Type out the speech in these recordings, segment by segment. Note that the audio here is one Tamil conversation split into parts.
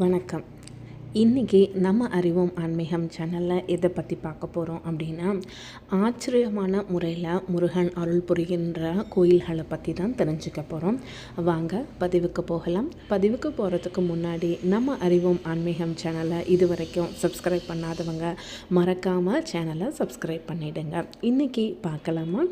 வணக்கம். இன்றைக்கி நம்ம அறிவோம் ஆன்மீகம் சேனலில் எதை பற்றி பார்க்க போகிறோம் அப்படின்னா, ஆச்சரியமான முறையில் முருகன் அருள் புரிகின்ற கோயில்களை பற்றி தான் தெரிஞ்சுக்க போகிறோம். வாங்க பதிவுக்கு போகலாம். பதிவுக்கு போகிறதுக்கு முன்னாடி நம்ம அறிவோம் ஆன்மீகம் சேனலை இது வரைக்கும் சப்ஸ்கிரைப் பண்ணாதவங்க மறக்காமல் சேனலை சப்ஸ்கிரைப் பண்ணிவிடுங்க. இன்றைக்கி பார்க்கலாமா?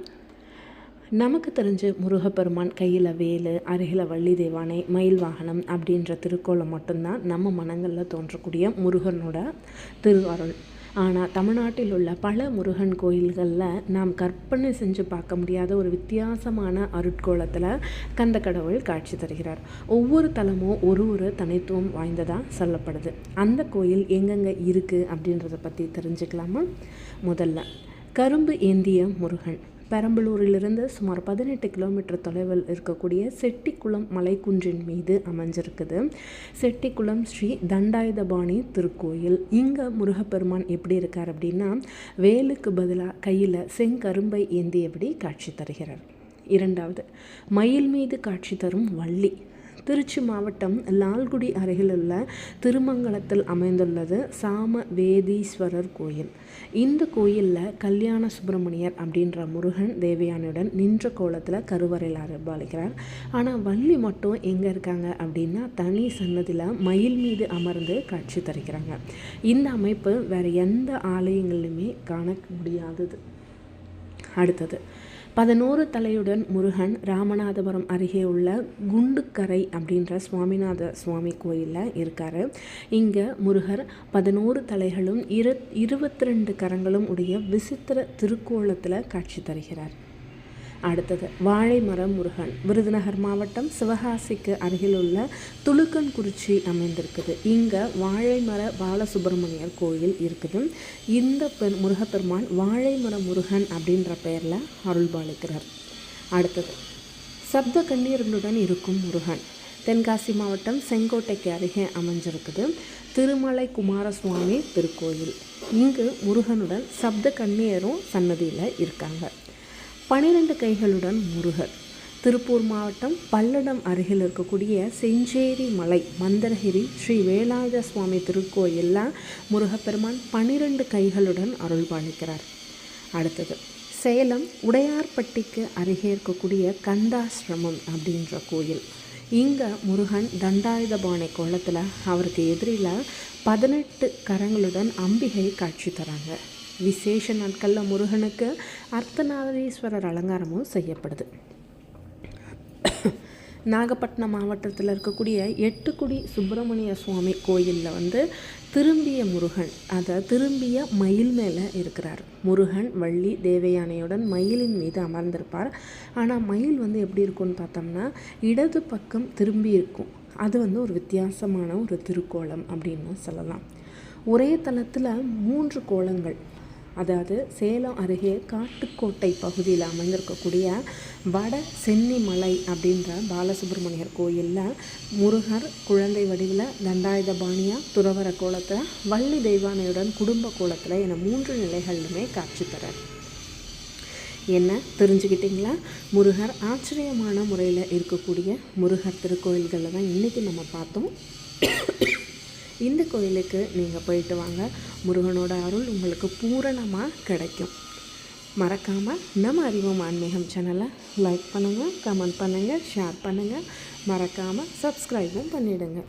நமக்கு தெரிஞ்ச முருகப்பெருமான் கையில் வேலு, அருகில் வள்ளி தெய்வானை, மயில் வாகனம் அப்படின்ற திருக்கோலம் மட்டும்தான் நம்ம மனங்களில் தோன்றக்கூடிய முருகனோட திருஅருள். ஆனால் தமிழ்நாட்டில் உள்ள பல முருகன் கோயில்களில் நாம் கற்பனை செஞ்சு பார்க்க முடியாத ஒரு வித்தியாசமான அருட்கோலத்தில் கந்த கடவுள் காட்சி தருகிறார். ஒவ்வொரு தலமும் ஒரு தனித்துவம் வாய்ந்ததாக சொல்லப்படுது. அந்த கோயில் எங்கெங்கே இருக்குது அப்படின்றத பற்றி தெரிஞ்சுக்கலாமா? முதல்ல கரும்பு ஏந்திய முருகன் பெரம்பலூரிலிருந்து சுமார் 18 கிலோமீட்டர் தொலைவில் இருக்கக்கூடிய செட்டிக்குளம் மலைக்குன்றின் மீது அமைஞ்சிருக்குது. செட்டிக்குளம் ஸ்ரீ தண்டாயுதபாணி திருக்கோயில். இங்கே முருகப்பெருமான் எப்படி இருக்கார் அப்படின்னா, வேலுக்கு பதிலாக கையில் செங்கரும்பை ஏந்தியபடி காட்சி தருகிறார். இரண்டாவது, மயில் மீது காட்சி தரும் வள்ளி. திருச்சி மாவட்டம் லால்குடி அருகிலுள்ள திருமங்கலத்தில் அமைந்துள்ளது சாம வேதீஸ்வரர் கோயில். இந்த கோயிலில் கல்யாண சுப்பிரமணியர் அப்படின்ற முருகன் தேவயானையுடன் நின்ற கோலத்தில் கருவறையில் அருள்பாலிக்கிறார். ஆனால் வள்ளி மட்டும் எங்கே இருக்காங்க அப்படின்னா, தனி சன்னதியில் மயில் மீது அமர்ந்து காட்சி தருகிறாங்க. இந்த அமைப்பு வேறு எந்த ஆலயங்களிலுமே காண முடியாதது. அடுத்தது, 11 தலையுடன் முருகன் ராமநாதபுரம் அருகே உள்ள குண்டுக்கரை அப்படின்ற சுவாமிநாத சுவாமி கோயிலில் இருக்கார். இங்கே முருகர் 11 தலைகளும் 22 கரங்களும் உடைய விசித்திர திருக்கோலத்தில் காட்சி தருகிறார். அடுத்தது, வாழைமரம் முருகன். விருதுநகர் மாவட்டம் சிவகாசிக்கு அருகில் உள்ள துலுக்கன்குறிச்சி அமைந்திருக்குது. இங்கே வாழைமர பாலசுப்பிரமணியர் கோயில் இருக்குது. இந்த முருகப்பெருமான் வாழைமர முருகன் அப்படின்ற பெயரில் அருள்பாலிக்கிறார். அடுத்தது, சப்த கண்ணீர்களுடன் இருக்கும் முருகன். தென்காசி மாவட்டம் செங்கோட்டைக்கு அருகே அமைஞ்சிருக்குது திருமலை குமாரசுவாமி திருக்கோயில். இங்கு முருகனுடன் சப்த கண்ணீரும் சன்னதியில் இருக்காங்க. 12 கைகளுடன் முருகர். திருப்பூர் மாவட்டம் பல்லடம் அருகில் இருக்கக்கூடிய செஞ்சேரி மலை மந்தரகிரி ஸ்ரீ வேலாயுத சுவாமி திருக்கோயிலில் முருகப்பெருமான் 12 கைகளுடன் அருள்பாலிக்கிறார். அடுத்தது, சேலம் உடையார்பட்டிக்கு அருகே இருக்கக்கூடிய கந்தாசிரமம் அப்படின்ற கோயில். இங்கே முருகன் தண்டாயுதபாணி கோலத்தில் அவருக்கு எதிரில் 18 கரங்களுடன் அம்பிகை காட்சி தராங்க. விசேஷ நாட்களில் முருகனுக்கு அர்த்தநாரீஸ்வரர் அலங்காரமும் செய்யப்படுது. நாகப்பட்டினம் மாவட்டத்தில் இருக்கக்கூடிய எட்டுக்குடி சுப்பிரமணிய சுவாமி கோயிலில் திரும்பிய முருகன், திரும்பிய மயில் மேலே இருக்கிறார். முருகன் வள்ளி தேவயானையுடன் மயிலின் மீது அமர்ந்திருப்பார். ஆனால் மயில் எப்படி இருக்கும்னு பார்த்தோம்னா, இடது பக்கம் திரும்பி இருக்கும். அது ஒரு வித்தியாசமான ஒரு திருக்கோலம் அப்படின்னு சொல்லலாம். ஒரே தளத்தில் 3 கோலங்கள், அதாவது சேலம் அருகே காட்டுக்கோட்டை பகுதியில் அமைந்திருக்கக்கூடிய வட சென்னிமலை அப்படின்ற பாலசுப்பிரமணியர் கோயிலில் முருகர் குழந்தை வடிவில் தண்டாயுதபாணியா துறவர கோலத்தில், வள்ளி தெய்வானையுடன் குடும்ப கோலத்தில் என 3 நிலைகளிலுமே காட்சி தரார். என்ன தெரிஞ்சுக்கிட்டிங்களா? முருகர் ஆச்சரியமான முறையில் இருக்கக்கூடிய முருகர் திருக்கோயில்களில் தான் இன்றைக்கி நம்ம பார்த்தோம். இந்த கோயிலுக்கு நீங்கள் போயிட்டு வாங்க. முருகனோட அருள் உங்களுக்கு பூரணமாக கிடைக்கும். மறக்காமல் நம்ம அறிவோம் ஆன்மீகம் சேனலை லைக் பண்ணுங்கள், கமெண்ட் பண்ணுங்கள், ஷேர் பண்ணுங்கள். மறக்காமல் சப்ஸ்கிரைபும் பண்ணிவிடுங்க.